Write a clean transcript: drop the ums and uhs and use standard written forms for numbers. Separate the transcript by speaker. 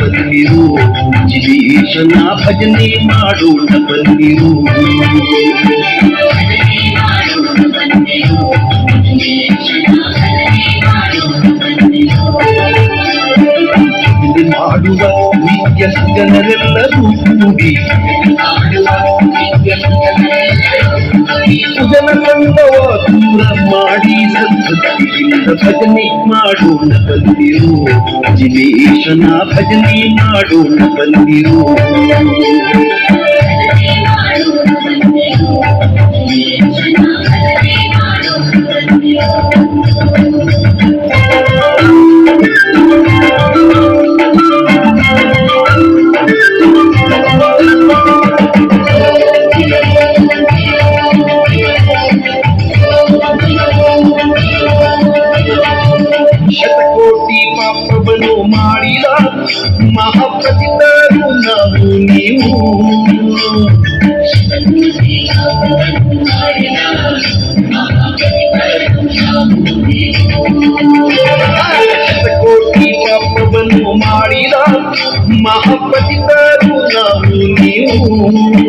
Speaker 1: ಬನ್ನಿರು, ಜಿನೇಶನ ಭಜನೆ ಮಾಡೋಣ ಬನ್ನಿರು. ಮಾಡುವ ನಿತ್ಯ ಜನರೆಲ್ಲರೂ ಕೂಡಿ ಜನಸಂಗವ ದೂರ ಮಾಡಿ ಸದ್ಭಕ್ತಿಯಿಂದ ಭಜನೆ ಮಾಡೋಣ ಬನ್ನಿರು, ಜಿನೇಶನ ಭಜನೆ ಮಾಡೋಣ ಬನ್ನಿರು. ಶತಕೋಟಿ ಪಾಪವನ್ನು ಮಾಡಿದ ಮಹಾಪತಿತರು ನಾವು ನೀವು. ಶತಕೋಟಿ ಪಾಪವನ್ನು ಮಾಡಿದ ಮಹಾಪತಿತರು ನಾವು ನೀವು.